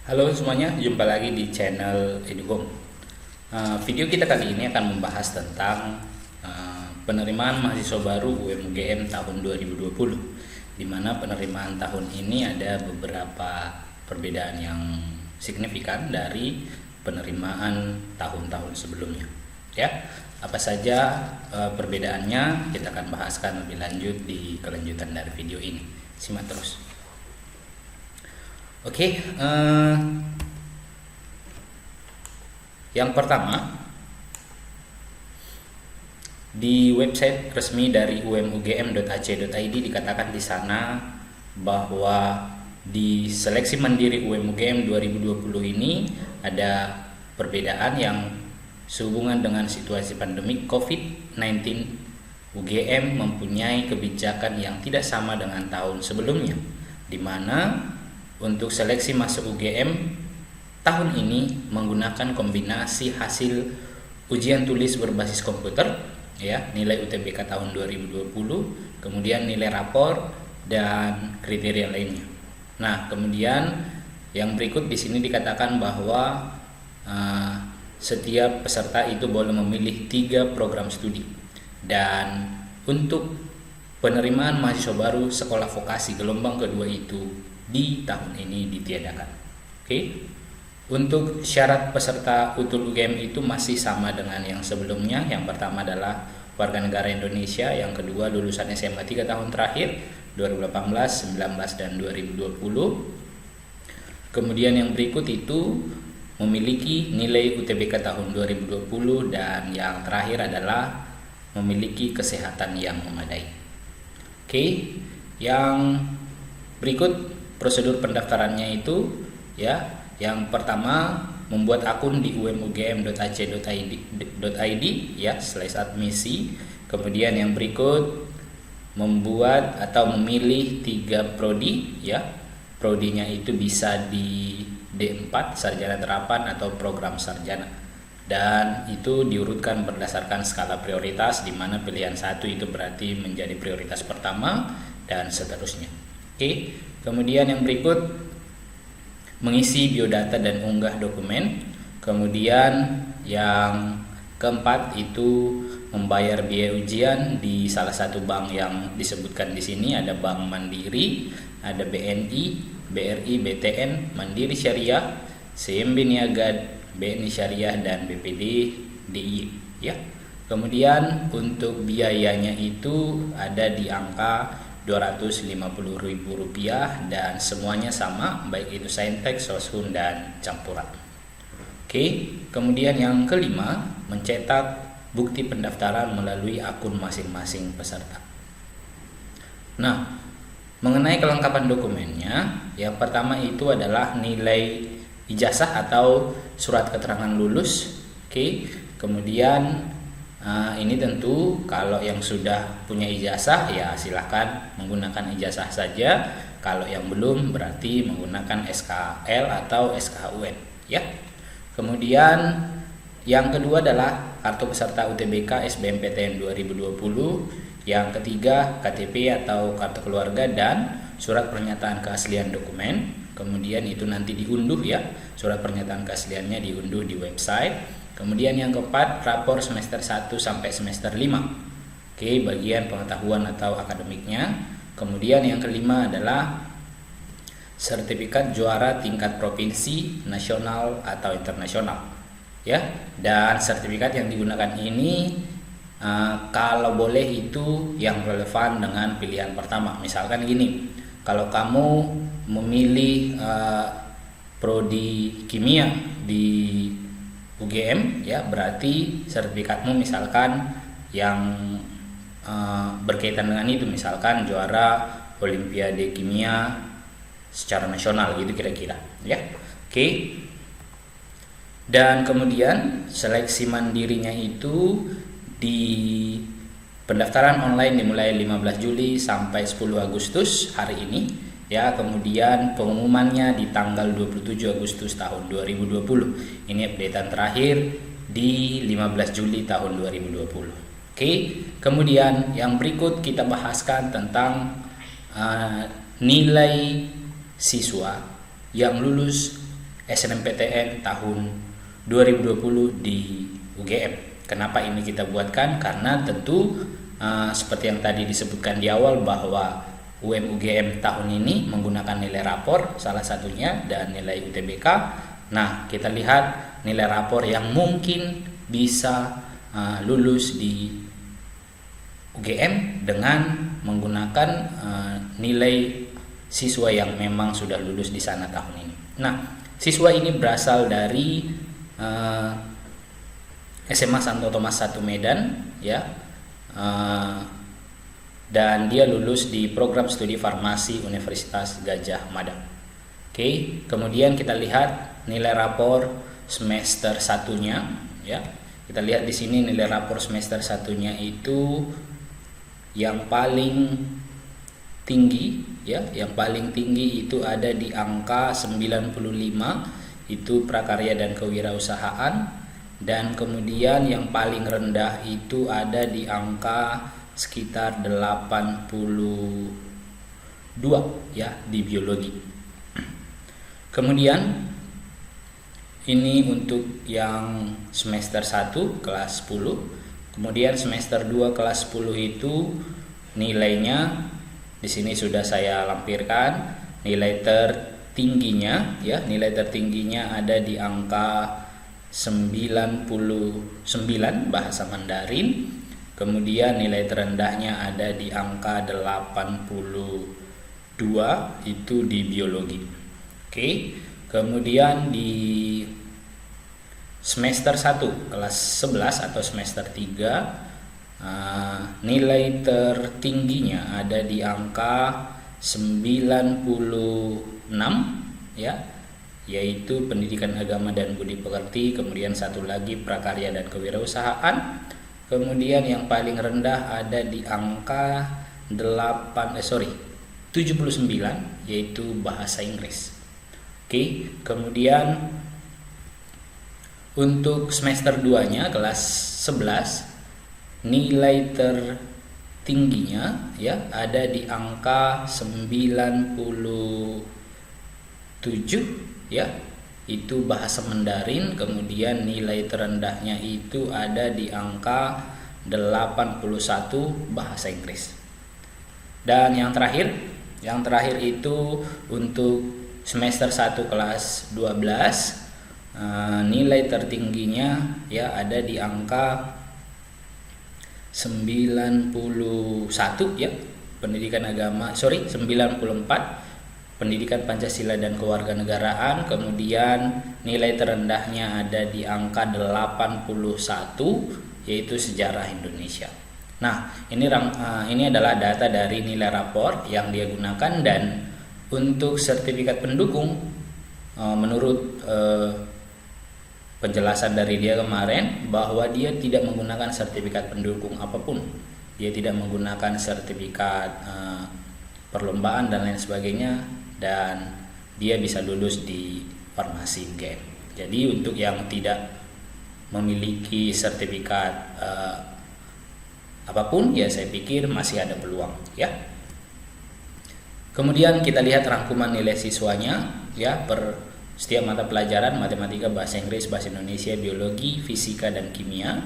Halo semuanya, jumpa lagi di channel Eduhome. Video kita kali ini akan membahas tentang penerimaan mahasiswa baru UMUGM tahun 2020, di mana penerimaan tahun ini ada beberapa perbedaan yang signifikan dari penerimaan tahun-tahun sebelumnya. Ya, apa saja perbedaannya kita akan bahaskan lebih lanjut di kelanjutan dari video ini. Simak terus. Oke, yang pertama, di website resmi dari umugm.ac.id dikatakan di sana bahwa di seleksi mandiri UMUGM 2020 ini ada perbedaan yang sehubungan dengan situasi pandemik COVID-19. UGM mempunyai kebijakan yang tidak sama dengan tahun sebelumnya, di mana untuk seleksi masuk UGM tahun ini menggunakan kombinasi hasil ujian tulis berbasis komputer, ya, nilai UTBK tahun 2020, kemudian nilai rapor dan kriteria lainnya. Nah, kemudian yang berikut di sini dikatakan bahwa setiap peserta itu boleh memilih 3 program studi, dan untuk penerimaan mahasiswa baru sekolah vokasi gelombang kedua itu di tahun ini ditiadakan. Oke. Untuk syarat peserta UTUL UGM itu masih sama dengan yang sebelumnya. Yang pertama adalah warga negara Indonesia, yang kedua lulusan SMA 3 tahun terakhir 2018, 19 dan 2020. Kemudian yang berikut itu memiliki nilai UTBK tahun 2020, dan yang terakhir adalah memiliki kesehatan yang memadai. Oke. Yang berikut prosedur pendaftarannya itu, ya, yang pertama membuat akun di umugm.ac.id ya /admisi. Kemudian yang berikut membuat atau memilih 3 prodi, ya. Prodinya itu bisa di D4 sarjana terapan atau program sarjana, dan itu diurutkan berdasarkan skala prioritas, di mana pilihan 1 itu berarti menjadi prioritas pertama dan seterusnya. Oke. Kemudian yang berikut mengisi biodata dan unggah dokumen. Kemudian yang keempat itu membayar biaya ujian di salah satu bank yang disebutkan di sini. Ada Bank Mandiri, ada BNI, BRI, BTN, Mandiri Syariah, CMB Niaga, BNI Syariah, dan BPD DIY, ya. Kemudian untuk biayanya itu ada di angka Rp250.000, dan semuanya sama, baik itu saintek, soshun, dan campuran. Oke. Kemudian yang kelima, mencetak bukti pendaftaran melalui akun masing-masing peserta. Nah, mengenai kelengkapan dokumennya, yang pertama itu adalah nilai ijazah atau surat keterangan lulus. Oke. Kemudian ini tentu kalau yang sudah punya ijazah, ya silahkan menggunakan ijazah saja. Kalau yang belum berarti menggunakan SKL atau SKUN, ya. Kemudian yang kedua adalah kartu peserta UTBK SBMPTN 2020. Yang ketiga KTP atau kartu keluarga dan surat pernyataan keaslian dokumen. Kemudian itu nanti diunduh, ya. Surat pernyataan keasliannya diunduh di website. Kemudian yang keempat, rapor semester 1 sampai semester 5. Oke, bagian pengetahuan atau akademiknya. Kemudian yang kelima adalah sertifikat juara tingkat provinsi, nasional atau internasional, ya. Dan sertifikat yang digunakan ini kalau boleh itu yang relevan dengan pilihan pertama. Misalkan gini, kalau kamu memilih prodi kimia di UGM, ya, berarti sertifikatmu misalkan yang berkaitan dengan itu, misalkan juara Olimpiade Kimia secara nasional, gitu kira-kira, ya. Oke. Dan kemudian seleksi mandirinya itu di pendaftaran online dimulai 15 Juli sampai 10 Agustus hari ini, ya. Kemudian pengumumannya di tanggal 27 Agustus tahun 2020. Ini updatean terakhir di 15 Juli tahun 2020. Oke. Kemudian yang berikut kita bahaskan tentang nilai siswa yang lulus SNMPTN tahun 2020 di UGM. Kenapa ini kita buatkan? Karena tentu seperti yang tadi disebutkan di awal bahwa UM-UGM tahun ini menggunakan nilai rapor salah satunya dan nilai UTBK. Nah, kita lihat nilai rapor yang mungkin bisa lulus di UGM dengan menggunakan nilai siswa yang memang sudah lulus di sana tahun ini. Nah, siswa ini berasal dari SMA Santo Thomas 1 Medan, ya, dan dia lulus di program studi farmasi Universitas Gadjah Mada. Oke, kemudian kita lihat nilai rapor semester satunya, ya. Kita lihat di sini nilai rapor semester satunya itu yang paling tinggi, ya, yang paling tinggi itu ada di angka 95, itu prakarya dan kewirausahaan, dan kemudian yang paling rendah itu ada di angka sekitar 82, ya, di biologi. Kemudian ini untuk yang semester 1 kelas 10. Kemudian semester 2 kelas 10 itu nilainya di sini sudah saya lampirkan. Nilai tertingginya, ya, nilai tertingginya ada di angka 99 bahasa Mandarin. Kemudian nilai terendahnya ada di angka 82 itu di biologi. Oke. Kemudian di semester 1 kelas 11 atau semester 3 nilai tertingginya ada di angka 96, ya, yaitu pendidikan agama dan budi pekerti. Kemudian satu lagi prakarya dan kewirausahaan. Kemudian yang paling rendah ada di angka 79, yaitu bahasa Inggris. Oke, kemudian untuk semester 2-nya kelas 11 nilai tertingginya, ya, ada di angka 97, ya, itu bahasa Mandarin. Kemudian nilai terendahnya itu ada di angka 81 bahasa Inggris. Dan yang terakhir itu untuk semester 1 kelas 12 nilai tertingginya, ya, ada di angka 91, ya, 94 pendidikan Pancasila dan kewarganegaraan. Kemudian nilai terendahnya ada di angka 81, yaitu sejarah Indonesia. Nah, ini adalah data dari nilai rapor yang dia gunakan. Dan untuk sertifikat pendukung, menurut penjelasan dari dia kemarin, bahwa dia tidak menggunakan sertifikat pendukung apapun. Dia tidak menggunakan sertifikat perlombaan dan lain sebagainya, dan dia bisa lulus di farmasi UGM. Jadi untuk yang tidak memiliki sertifikat apapun, ya, saya pikir masih ada peluang, ya. Kemudian kita lihat rangkuman nilai siswanya, ya, per setiap mata pelajaran: matematika, bahasa Inggris, bahasa Indonesia, biologi, fisika, dan kimia.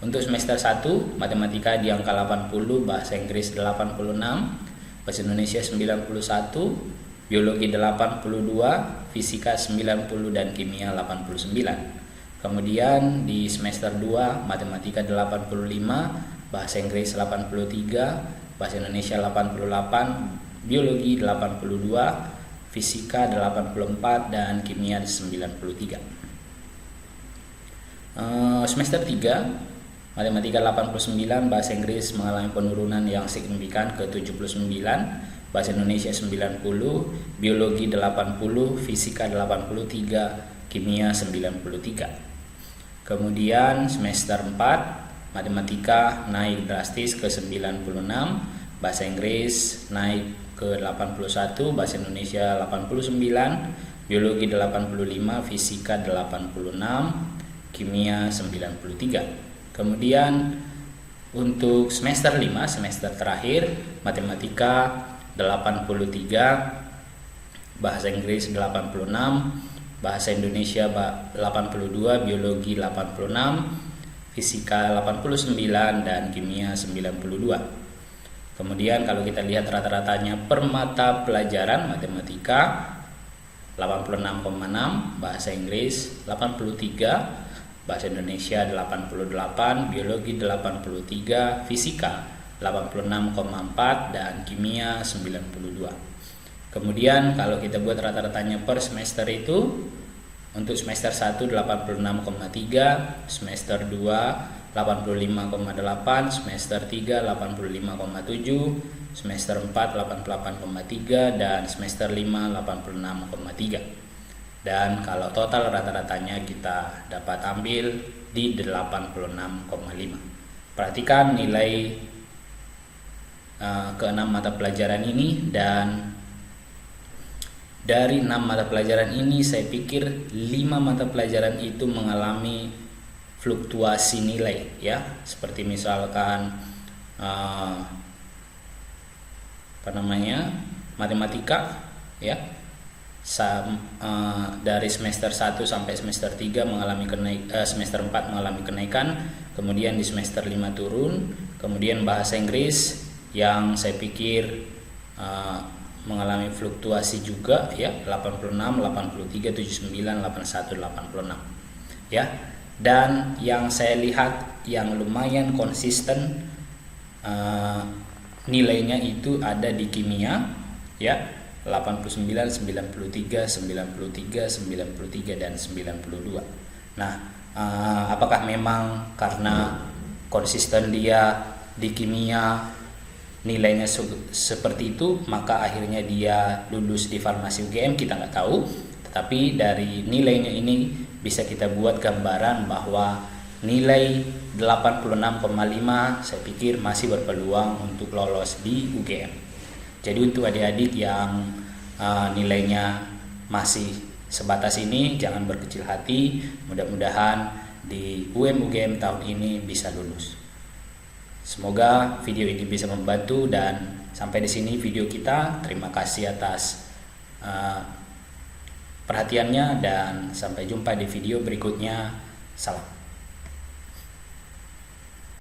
Untuk semester 1 matematika di angka 80, bahasa Inggris 86, bahasa Indonesia 91, biologi 82, fisika 90, dan kimia 89. Kemudian di semester 2 matematika 85, bahasa Inggris 83, bahasa Indonesia 88, biologi 82, fisika 84, dan kimia 93. Semester 3 matematika 89, bahasa Inggris mengalami penurunan yang signifikan ke 79, bahasa Indonesia 90, biologi 80, fisika 83, kimia 93. Kemudian semester 4 matematika naik drastis ke 96, bahasa Inggris naik ke 81, bahasa Indonesia 89, biologi 85, fisika 86, kimia 93. Kemudian untuk semester 5, semester terakhir, matematika 83, bahasa Inggris 86, bahasa Indonesia 82, biologi 86, fisika 89, dan kimia 92. Kemudian kalau kita lihat rata-ratanya per mata pelajaran, matematika 86,6, bahasa Inggris 83, bahasa Indonesia 88, biologi 83, fisika 86,4, dan kimia 92. Kemudian kalau kita buat rata-ratanya per semester itu, untuk semester 1 86,3, semester 2 85,8, semester 3 85,7, semester 4 88,3, dan semester 5 86,3. Dan kalau total rata-ratanya kita dapat ambil di 86,5. Perhatikan nilai ke-6 mata pelajaran ini, dan dari 6 mata pelajaran ini saya pikir 5 mata pelajaran itu mengalami fluktuasi nilai, ya, seperti misalkan matematika, ya, dari semester 1 sampai semester 3 mengalami semester 4 mengalami kenaikan, kemudian di semester 5 turun. Kemudian bahasa Inggris yang saya pikir mengalami fluktuasi juga, ya, 86, 83, 79, 81, 86, ya. Dan yang saya lihat yang lumayan konsisten nilainya itu ada di kimia, ya, 89, 93, 93, 93, dan 92. Nah, apakah memang karena konsisten dia di kimia nilainya seperti itu maka akhirnya dia lulus di farmasi UGM? Kita nggak tahu, tetapi dari nilainya ini bisa kita buat gambaran bahwa nilai 86,5 saya pikir masih berpeluang untuk lolos di UGM. Jadi untuk adik-adik yang nilainya masih sebatas ini, jangan berkecil hati, mudah-mudahan di UGM tahun ini bisa lulus. Semoga video ini bisa membantu, dan sampai di sini video kita. Terima kasih atas perhatiannya, dan sampai jumpa di video berikutnya. Salam.